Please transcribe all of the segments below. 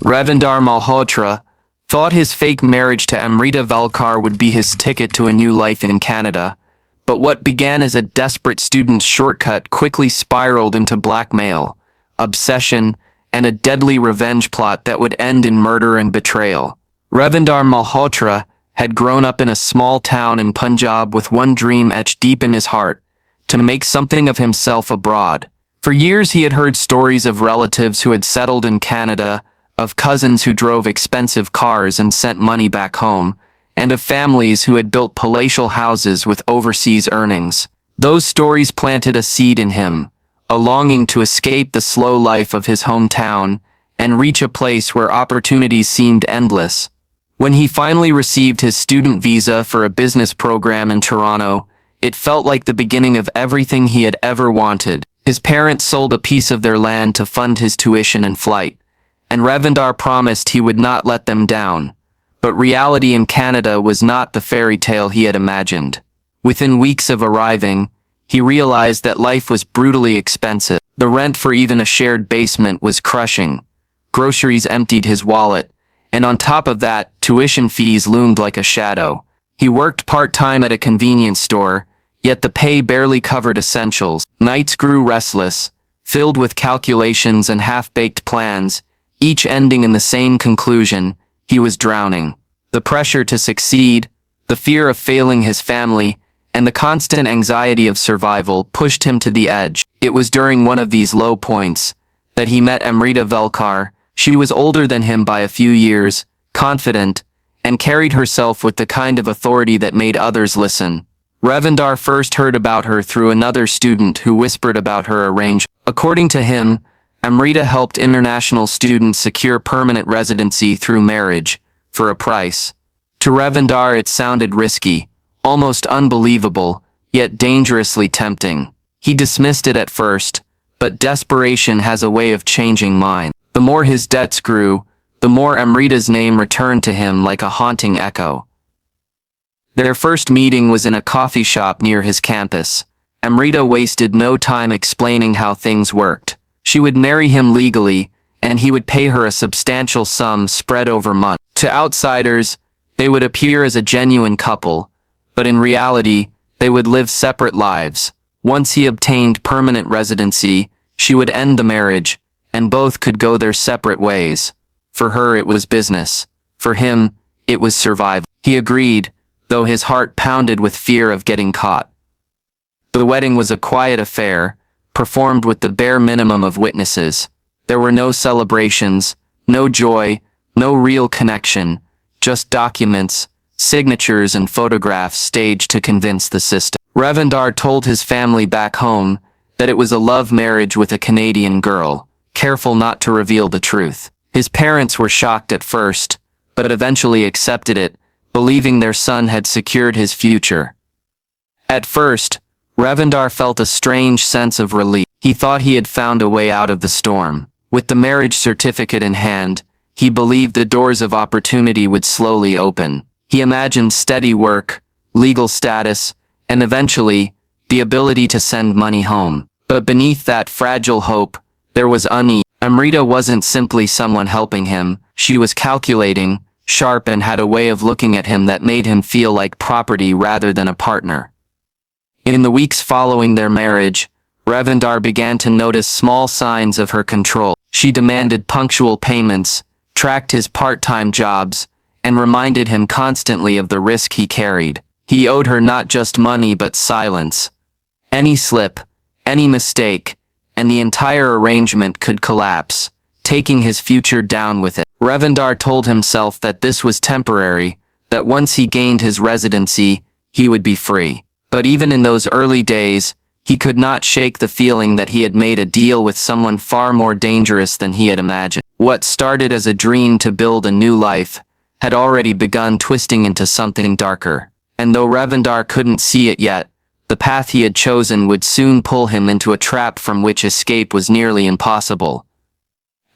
Ravindar Malhotra thought his fake marriage to Amrita Velkar would be his ticket to a new life in Canada, but what began as a desperate student's shortcut quickly spiraled into blackmail, obsession, and a deadly revenge plot that would end in murder and betrayal. Ravindar Malhotra had grown up in a small town in Punjab with one dream etched deep in his heart: to make something of himself abroad. For years he had heard stories of relatives who had settled in Canada, of cousins who drove expensive cars and sent money back home, and of families who had built palatial houses with overseas earnings. Those stories planted a seed in him, a longing to escape the slow life of his hometown and reach a place where opportunities seemed endless. When he finally received his student visa for a business program in Toronto, it felt like the beginning of everything he had ever wanted. His parents sold a piece of their land to fund his tuition and flight, and Ravindar promised he would not let them down. But reality in Canada was not the fairy tale he had imagined. Within weeks of arriving, he realized that life was brutally expensive. The rent for even a shared basement was crushing. Groceries emptied his wallet, and on top of that, tuition fees loomed like a shadow. He worked part-time at a convenience store, yet the pay barely covered essentials. Nights grew restless, filled with calculations and half-baked plans, each ending in the same conclusion: he was drowning. The pressure to succeed, the fear of failing his family, and the constant anxiety of survival pushed him to the edge. It was during one of these low points that he met Amrita Velkar. She was older than him by a few years, confident, and carried herself with the kind of authority that made others listen. Ravindar first heard about her through another student who whispered about her arrangement. According to him, Amrita helped international students secure permanent residency through marriage, for a price. To Ravindar it sounded risky, almost unbelievable, yet dangerously tempting. He dismissed it at first, but desperation has a way of changing minds. The more his debts grew, the more Amrita's name returned to him like a haunting echo. Their first meeting was in a coffee shop near his campus. Amrita wasted no time explaining how things worked. She would marry him legally, and he would pay her a substantial sum spread over months. To outsiders, they would appear as a genuine couple, but in reality, they would live separate lives. Once he obtained permanent residency, she would end the marriage, and both could go their separate ways. For her it was business. For him, it was survival. He agreed, though his heart pounded with fear of getting caught. The wedding was a quiet affair, performed with the bare minimum of witnesses. There were no celebrations, no joy, no real connection, just documents, signatures and photographs staged to convince the system. Ravindar told his family back home that it was a love marriage with a Canadian girl, careful not to reveal the truth. His parents were shocked at first, but eventually accepted it, believing their son had secured his future. At first, Ravindar felt a strange sense of relief. He thought he had found a way out of the storm. With the marriage certificate in hand, he believed the doors of opportunity would slowly open. He imagined steady work, legal status, and eventually, the ability to send money home. But beneath that fragile hope, there was unease. Amrita wasn't simply someone helping him. She was calculating, sharp, and had a way of looking at him that made him feel like property rather than a partner. In the weeks following their marriage, Ravindar began to notice small signs of her control. She demanded punctual payments, tracked his part-time jobs, and reminded him constantly of the risk he carried. He owed her not just money but silence. Any slip, any mistake, and the entire arrangement could collapse, taking his future down with it. Ravindar told himself that this was temporary, that once he gained his residency, he would be free. But even in those early days, he could not shake the feeling that he had made a deal with someone far more dangerous than he had imagined. What started as a dream to build a new life had already begun twisting into something darker. And though Ravindar couldn't see it yet, the path he had chosen would soon pull him into a trap from which escape was nearly impossible.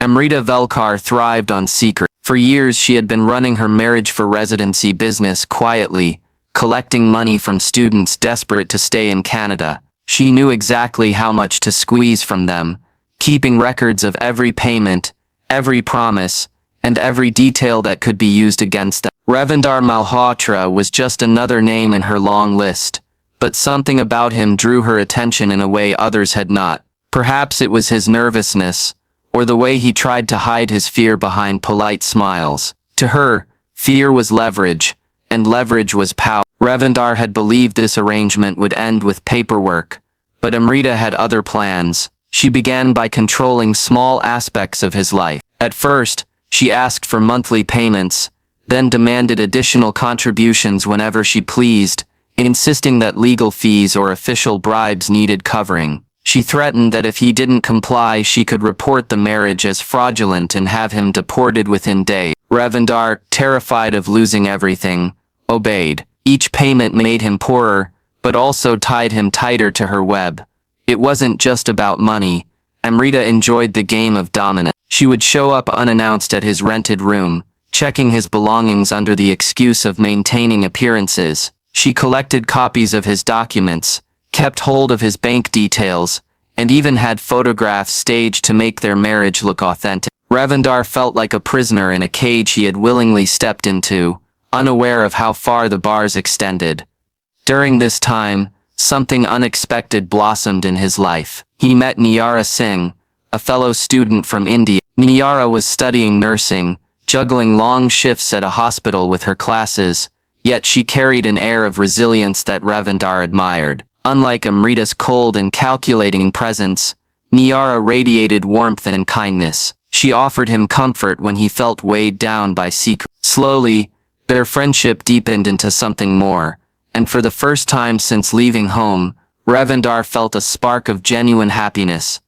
Amrita Velkar thrived on secret. For years she had been running her marriage for residency business quietly, collecting money from students desperate to stay in Canada. She knew exactly how much to squeeze from them, keeping records of every payment, every promise, and every detail that could be used against them. Ravindar Malhotra was just another name in her long list, but something about him drew her attention in a way others had not. Perhaps it was his nervousness, or the way he tried to hide his fear behind polite smiles. To her, fear was leverage, and leverage was power. Ravindar had believed this arrangement would end with paperwork, but Amrita had other plans. She began by controlling small aspects of his life. At first, she asked for monthly payments, then demanded additional contributions whenever she pleased, insisting that legal fees or official bribes needed covering. She threatened that if he didn't comply, she could report the marriage as fraudulent and have him deported within days. Ravindar, terrified of losing everything, obeyed. Each payment made him poorer, but also tied him tighter to her web. It wasn't just about money. Amrita enjoyed the game of dominance. She would show up unannounced at his rented room, checking his belongings under the excuse of maintaining appearances. She collected copies of his documents, kept hold of his bank details, and even had photographs staged to make their marriage look authentic. Ravindar felt like a prisoner in a cage he had willingly stepped into, unaware of how far the bars extended. During this time, something unexpected blossomed in his life. He met Niyara Singh, a fellow student from India. Niyara was studying nursing, juggling long shifts at a hospital with her classes, yet she carried an air of resilience that Ravindar admired. Unlike Amrita's cold and calculating presence, Niyara radiated warmth and kindness. She offered him comfort when he felt weighed down by secrets. Slowly, their friendship deepened into something more, and for the first time since leaving home, Ravindar felt a spark of genuine happiness.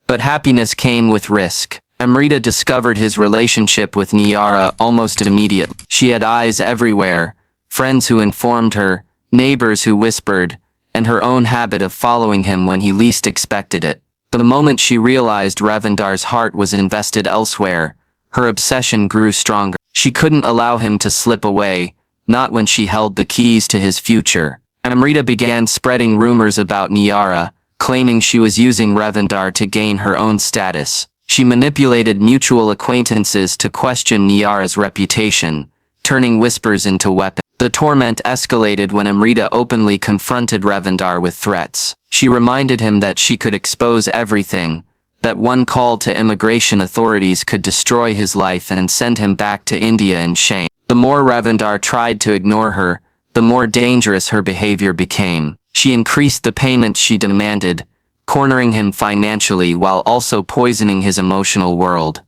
But happiness came with risk. Amrita discovered his relationship with Niyara almost immediately. She had eyes everywhere, friends who informed her, neighbors who whispered, and her own habit of following him when he least expected it. The moment she realized Ravindar's heart was invested elsewhere, her obsession grew stronger. She couldn't allow him to slip away, not when she held the keys to his future. Amrita began spreading rumors about Niyara, claiming she was using Ravindar to gain her own status. She manipulated mutual acquaintances to question Niyara's reputation, turning whispers into weapons. The torment escalated when Amrita openly confronted Ravindar with threats. She reminded him that she could expose everything, that one call to immigration authorities could destroy his life and send him back to India in shame. The more Ravindar tried to ignore her, the more dangerous her behavior became. She increased the payments she demanded, cornering him financially while also poisoning his emotional world.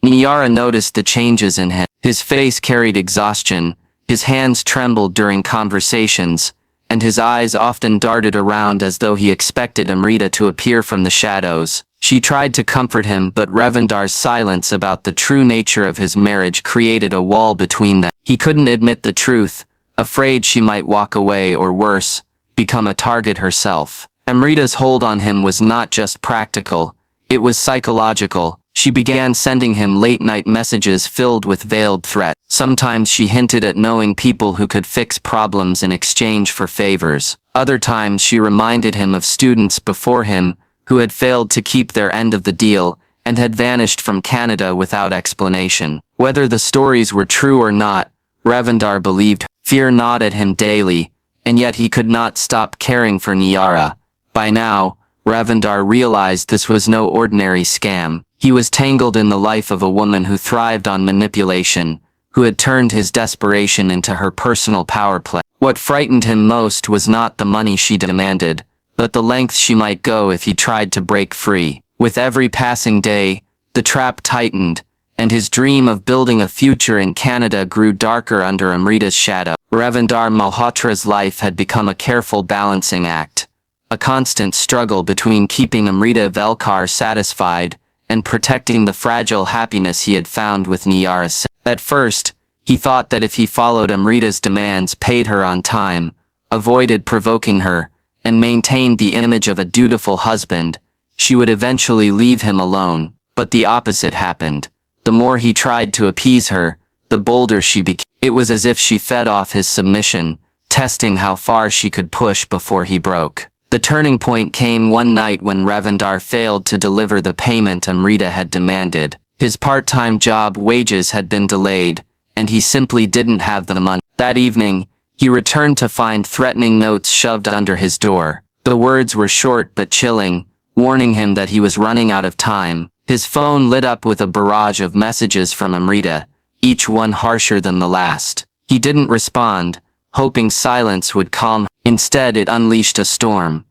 Niyara noticed the changes in him. His face carried exhaustion, his hands trembled during conversations, and his eyes often darted around as though he expected Amrita to appear from the shadows. She tried to comfort him, but Ravindar's silence about the true nature of his marriage created a wall between them. He couldn't admit the truth, afraid she might walk away or worse, become a target herself. Amrita's hold on him was not just practical, it was psychological. She began sending him late-night messages filled with veiled threats. Sometimes she hinted at knowing people who could fix problems in exchange for favors. Other times she reminded him of students before him who had failed to keep their end of the deal and had vanished from Canada without explanation. Whether the stories were true or not, Ravindar believed her. Fear gnawed at him daily, and yet he could not stop caring for Niyara. By now, Ravindar realized this was no ordinary scam. He was tangled in the life of a woman who thrived on manipulation, who had turned his desperation into her personal power play. What frightened him most was not the money she demanded, but the lengths she might go if he tried to break free. With every passing day, the trap tightened, and his dream of building a future in Canada grew darker under Amrita's shadow. Ravindar Malhotra's life had become a careful balancing act, a constant struggle between keeping Amrita Velkar satisfied and protecting the fragile happiness he had found with Niyara Singh. At first, he thought that if he followed Amrita's demands, paid her on time, avoided provoking her, and maintained the image of a dutiful husband, she would eventually leave him alone. But the opposite happened. The more he tried to appease her, the bolder she became. It was as if she fed off his submission, testing how far she could push before he broke. The turning point came one night when Ravindar failed to deliver the payment Amrita had demanded. His part-time job wages had been delayed, and he simply didn't have the money. That evening, he returned to find threatening notes shoved under his door. The words were short but chilling, warning him that he was running out of time. His phone lit up with a barrage of messages from Amrita, each one harsher than the last. He didn't respond, hoping silence would calm. Instead, it unleashed a storm.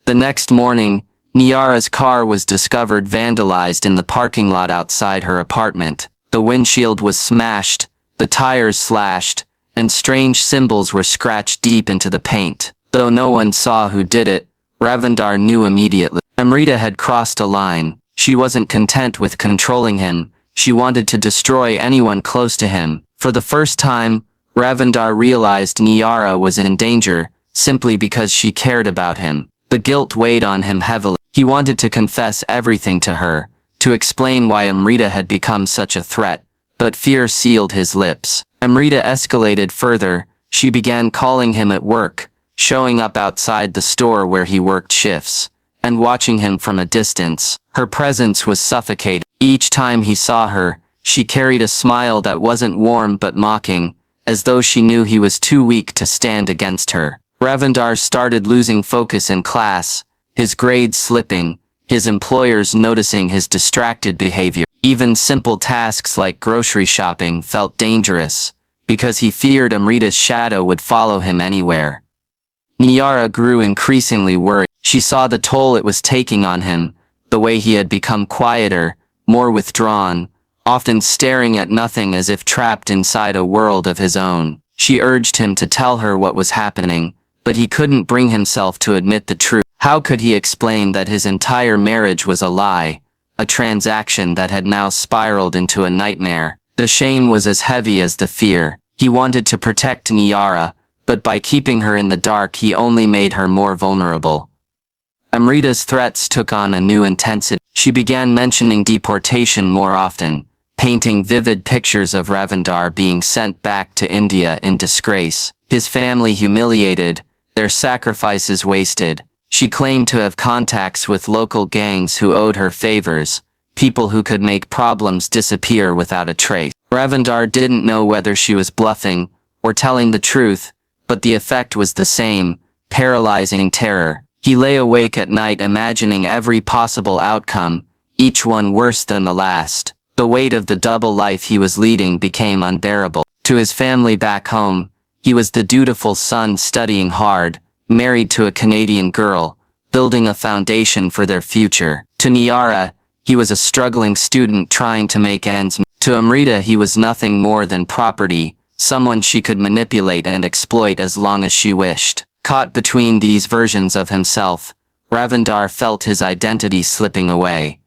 The next morning, Niara's car was discovered vandalized in the parking lot outside her apartment. The windshield was smashed, the tires slashed, and strange symbols were scratched deep into the paint. Though no one saw who did it, Ravindar knew immediately. Amrita had crossed a line. She wasn't content with controlling him. She wanted to destroy anyone close to him. For the first time, Ravindar realized Niara was in danger, simply because she cared about him. The guilt weighed on him heavily. He wanted to confess everything to her, to explain why Amrita had become such a threat, but fear sealed his lips. Amrita escalated further. She began calling him at work, showing up outside the store where he worked shifts, and watching him from a distance. Her presence was suffocating. Each time he saw her, she carried a smile that wasn't warm but mocking, as though she knew he was too weak to stand against her. Ravindar started losing focus in class, his grades slipping, his employers noticing his distracted behavior. Even simple tasks like grocery shopping felt dangerous, because he feared Amrita's shadow would follow him anywhere. Niara grew increasingly worried. She saw the toll it was taking on him, the way he had become quieter, more withdrawn, often staring at nothing as if trapped inside a world of his own. She urged him to tell her what was happening, but he couldn't bring himself to admit the truth. How could he explain that his entire marriage was a lie, a transaction that had now spiraled into a nightmare? The shame was as heavy as the fear. He wanted to protect Niara, but by keeping her in the dark he only made her more vulnerable. Amrita's threats took on a new intensity. She began mentioning deportation more often, painting vivid pictures of Ravindar being sent back to India in disgrace, his family humiliated, their sacrifices wasted. She claimed to have contacts with local gangs who owed her favors, people who could make problems disappear without a trace. Ravindar didn't know whether she was bluffing or telling the truth, but the effect was the same, paralyzing terror. He lay awake at night imagining every possible outcome, each one worse than the last. The weight of the double life he was leading became unbearable. To his family back home, he was the dutiful son studying hard, married to a Canadian girl, building a foundation for their future. To Niara, he was a struggling student trying to make ends meet. To Amrita, he was nothing more than property, someone she could manipulate and exploit as long as she wished. Caught between these versions of himself, Ravindar felt his identity slipping away.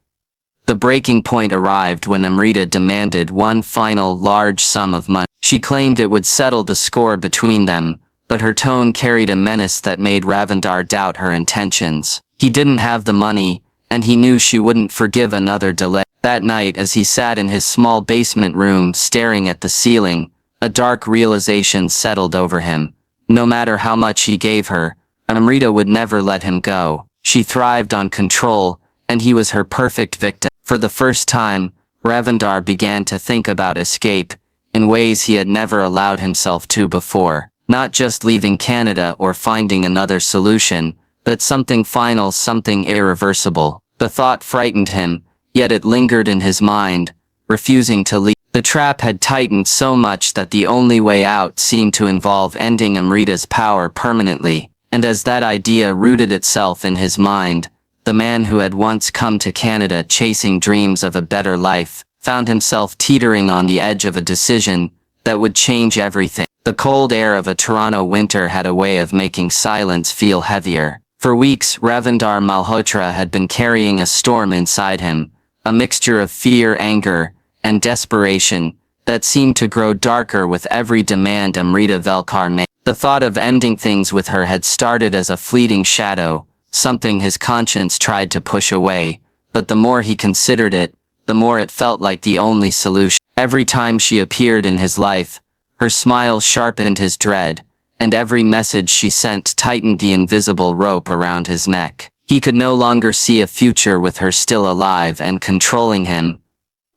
The breaking point arrived when Amrita demanded one final large sum of money. She claimed it would settle the score between them, but her tone carried a menace that made Ravindar doubt her intentions. He didn't have the money, and he knew she wouldn't forgive another delay. That night, as he sat in his small basement room staring at the ceiling, a dark realization settled over him. No matter how much he gave her, Amrita would never let him go. She thrived on control, and he was her perfect victim. For the first time, Ravindar began to think about escape, in ways he had never allowed himself to before. Not just leaving Canada or finding another solution, but something final, something irreversible. The thought frightened him, yet it lingered in his mind, refusing to leave. The trap had tightened so much that the only way out seemed to involve ending Amrita's power permanently, and as that idea rooted itself in his mind, the man who had once come to Canada chasing dreams of a better life, found himself teetering on the edge of a decision that would change everything. The cold air of a Toronto winter had a way of making silence feel heavier. For weeks, Ravindar Malhotra had been carrying a storm inside him, a mixture of fear, anger, and desperation that seemed to grow darker with every demand Amrita Velkar made. The thought of ending things with her had started as a fleeting shadow, something his conscience tried to push away, but the more he considered it, the more it felt like the only solution. Every time she appeared in his life, her smile sharpened his dread, and every message she sent tightened the invisible rope around his neck. He could no longer see a future with her still alive and controlling him.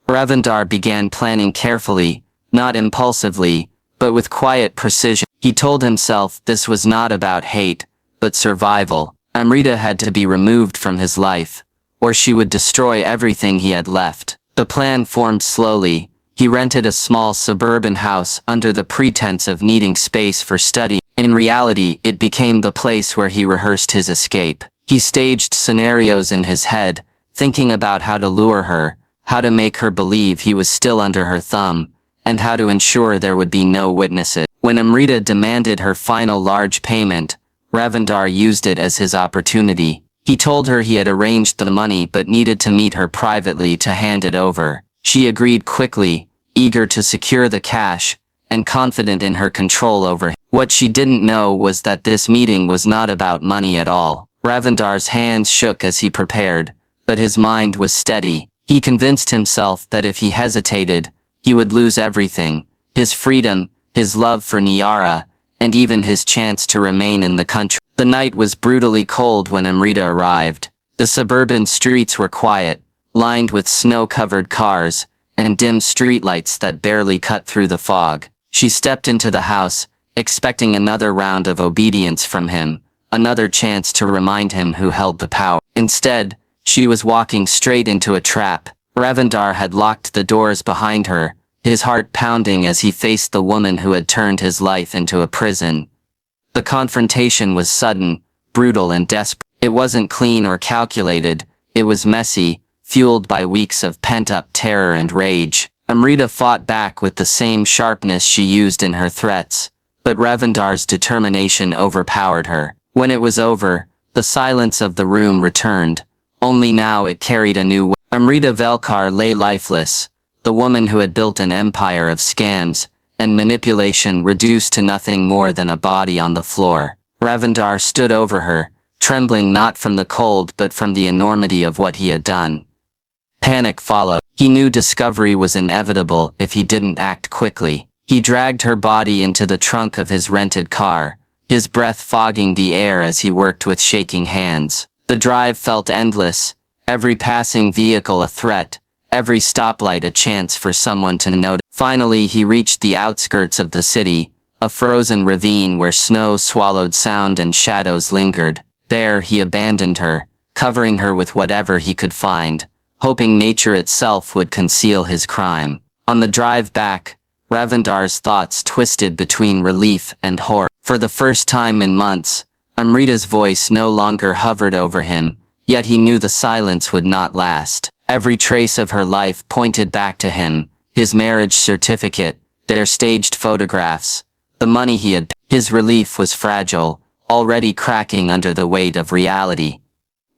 Ravindar began planning carefully, not impulsively, but with quiet precision. He told himself this was not about hate, but survival. Amrita had to be removed from his life, or she would destroy everything he had left. The plan formed slowly. He rented a small suburban house under the pretense of needing space for study. In reality, it became the place where he rehearsed his escape. He staged scenarios in his head, thinking about how to lure her, how to make her believe he was still under her thumb, and how to ensure there would be no witnesses. When Amrita demanded her final large payment, Ravindar used it as his opportunity. He told her he had arranged the money but needed to meet her privately to hand it over. She agreed quickly, eager to secure the cash, and confident in her control over him. What she didn't know was that this meeting was not about money at all. Ravindar's hands shook as he prepared, but his mind was steady. He convinced himself that if he hesitated, he would lose everything: his freedom, his love for Nyara, and even his chance to remain in the country. The night was brutally cold when Amrita arrived. The suburban streets were quiet, lined with snow-covered cars, and dim streetlights that barely cut through the fog. She stepped into the house, expecting another round of obedience from him, another chance to remind him who held the power. Instead, she was walking straight into a trap. Ravindar had locked the doors behind her, his heart pounding as he faced the woman who had turned his life into a prison. The confrontation was sudden, brutal and desperate. It wasn't clean or calculated, it was messy, fueled by weeks of pent-up terror and rage. Amrita fought back with the same sharpness she used in her threats, but Ravindar's determination overpowered her. When it was over, the silence of the room returned, only now it carried a new weight. Amrita Velkar lay lifeless, the woman who had built an empire of scams and manipulation reduced to nothing more than a body on the floor. Ravindar stood over her, trembling not from the cold but from the enormity of what he had done. Panic followed. He knew discovery was inevitable if he didn't act quickly. He dragged her body into the trunk of his rented car, his breath fogging the air as he worked with shaking hands. The drive felt endless, every passing vehicle a threat, every stoplight a chance for someone to notice. Finally he reached the outskirts of the city, a frozen ravine where snow swallowed sound and shadows lingered. There he abandoned her, covering her with whatever he could find, hoping nature itself would conceal his crime. On the drive back, Ravindar's thoughts twisted between relief and horror. For the first time in months, Amrita's voice no longer hovered over him, yet he knew the silence would not last. Every trace of her life pointed back to him: his marriage certificate, their staged photographs, the money he had paid. His relief was fragile, already cracking under the weight of reality.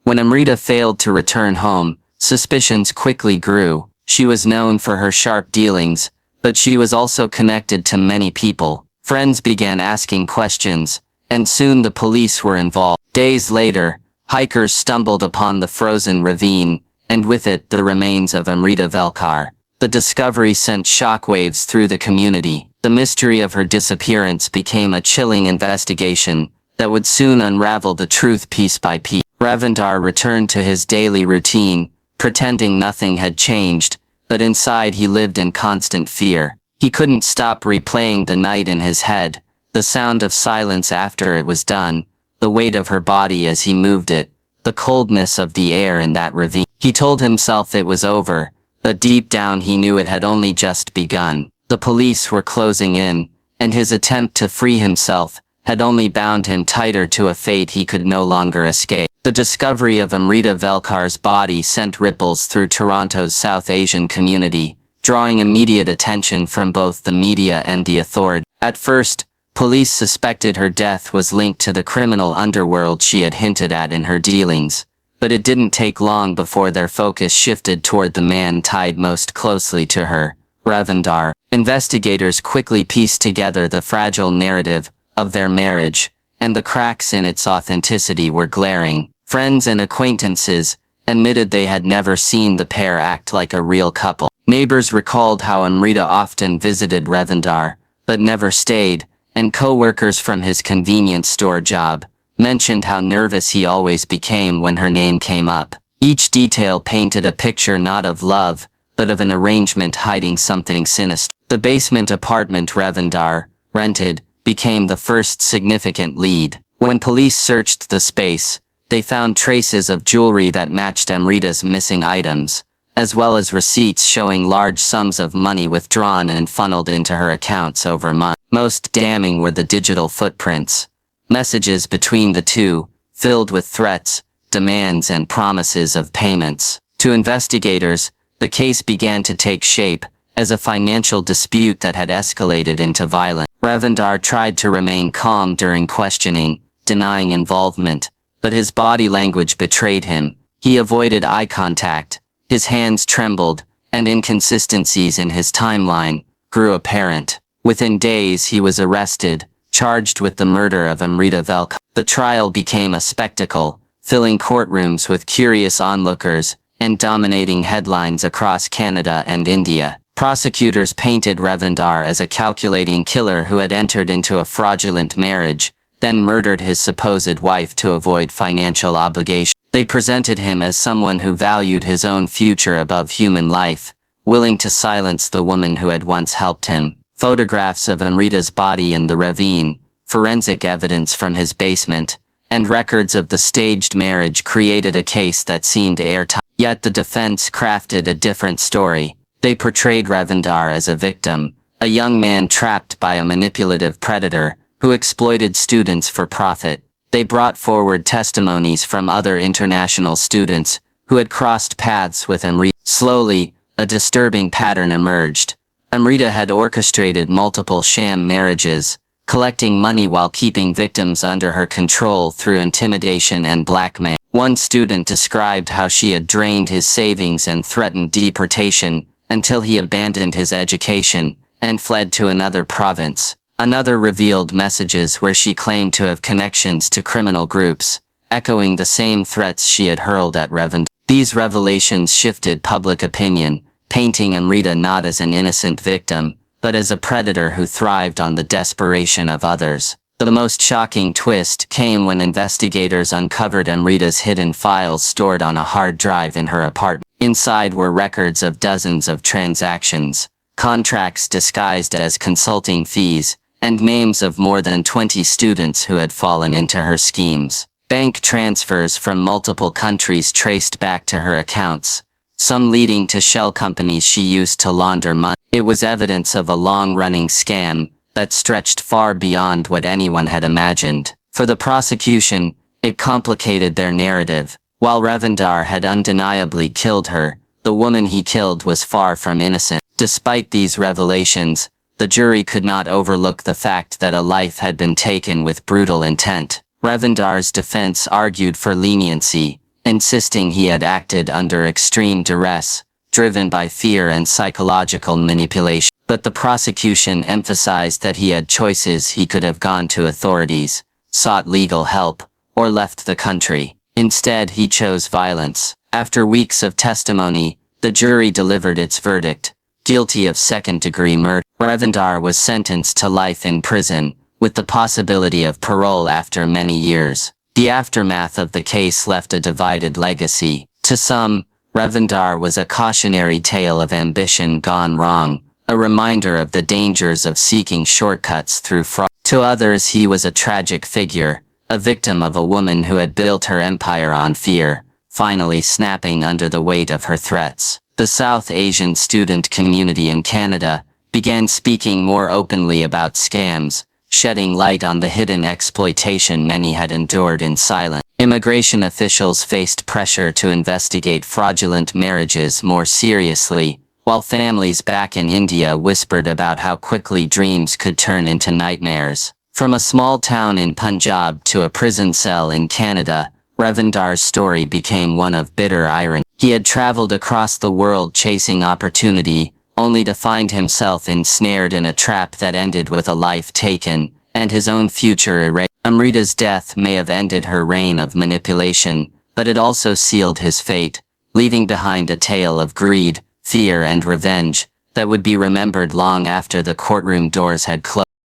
When Amrita failed to return home, suspicions quickly grew. She was known for her sharp dealings, but she was also connected to many people. Friends began asking questions, and soon the police were involved. Days later, hikers stumbled upon the frozen ravine, and with it the remains of Amrita Velkar. The discovery sent shockwaves through the community. The mystery of her disappearance became a chilling investigation that would soon unravel the truth piece by piece. Ravindar returned to his daily routine, pretending nothing had changed, but inside he lived in constant fear. He couldn't stop replaying the night in his head, the sound of silence after it was done, the weight of her body as he moved it, the coldness of the air in that ravine. He told himself it was over, but deep down he knew it had only just begun. The police were closing in, and his attempt to free himself had only bound him tighter to a fate he could no longer escape. The discovery of Amrita Velkar's body sent ripples through Toronto's South Asian community, drawing immediate attention from both the media and the authorities. At first, police suspected her death was linked to the criminal underworld she had hinted at in her dealings, but it didn't take long before their focus shifted toward the man tied most closely to her, Ravindar. Investigators quickly pieced together the fragile narrative of their marriage, and the cracks in its authenticity were glaring. Friends and acquaintances admitted they had never seen the pair act like a real couple. Neighbors recalled how Amrita often visited Ravindar, but never stayed, and co-workers from his convenience store job mentioned how nervous he always became when her name came up. Each detail painted a picture not of love, but of an arrangement hiding something sinister. The basement apartment Ravindar rented became the first significant lead. When police searched the space, they found traces of jewelry that matched Amrita's missing items, as well as receipts showing large sums of money withdrawn and funneled into her accounts over months. Most damning were the digital footprints. Messages between the two, filled with threats, demands and promises of payments. To investigators, the case began to take shape as a financial dispute that had escalated into violence. Ravindar tried to remain calm during questioning, denying involvement, but his body language betrayed him. He avoided eye contact, his hands trembled, and inconsistencies in his timeline grew apparent. Within days he was arrested, charged with the murder of Amrita Velkar. The trial became a spectacle, filling courtrooms with curious onlookers and dominating headlines across Canada and India. Prosecutors painted Ravindar as a calculating killer who had entered into a fraudulent marriage, then murdered his supposed wife to avoid financial obligation. They presented him as someone who valued his own future above human life, willing to silence the woman who had once helped him. Photographs of Amrita's body in the ravine, forensic evidence from his basement, and records of the staged marriage created a case that seemed airtight. Yet the defense crafted a different story. They portrayed Ravindar as a victim, a young man trapped by a manipulative predator who exploited students for profit. They brought forward testimonies from other international students who had crossed paths with Amrita. Slowly, a disturbing pattern emerged. Amrita had orchestrated multiple sham marriages, collecting money while keeping victims under her control through intimidation and blackmail. One student described how she had drained his savings and threatened deportation until he abandoned his education and fled to another province. Another revealed messages where she claimed to have connections to criminal groups, echoing the same threats she had hurled at Ravindar. These revelations shifted public opinion, painting Amrita not as an innocent victim, but as a predator who thrived on the desperation of others. The most shocking twist came when investigators uncovered Amrita's hidden files stored on a hard drive in her apartment. Inside were records of dozens of transactions, contracts disguised as consulting fees, and names of more than 20 students who had fallen into her schemes. Bank transfers from multiple countries traced back to her accounts, some leading to shell companies she used to launder money. It was evidence of a long-running scam that stretched far beyond what anyone had imagined. For the prosecution, it complicated their narrative. While Ravindar had undeniably killed her, the woman he killed was far from innocent. Despite these revelations, the jury could not overlook the fact that a life had been taken with brutal intent. Ravindar's defense argued for leniency, insisting he had acted under extreme duress, driven by fear and psychological manipulation. But the prosecution emphasized that he had choices. He could have gone to authorities, sought legal help, or left the country. Instead, he chose violence. After weeks of testimony, the jury delivered its verdict: guilty of second-degree murder. Ravindar was sentenced to life in prison, with the possibility of parole after many years. The aftermath of the case left a divided legacy. To some, Ravindar was a cautionary tale of ambition gone wrong, a reminder of the dangers of seeking shortcuts through fraud. To others, he was a tragic figure, a victim of a woman who had built her empire on fear, finally snapping under the weight of her threats. The South Asian student community in Canada began speaking more openly about scams, shedding light on the hidden exploitation many had endured in silence. Immigration officials faced pressure to investigate fraudulent marriages more seriously, while families back in India whispered about how quickly dreams could turn into nightmares. From a small town in Punjab to a prison cell in Canada, Ravindar's story became one of bitter irony. He had traveled across the world chasing opportunity, only to find himself ensnared in a trap that ended with a life taken, and his own future erased. Amrita's death may have ended her reign of manipulation, but it also sealed his fate, leaving behind a tale of greed, fear and revenge that would be remembered long after the courtroom doors had closed.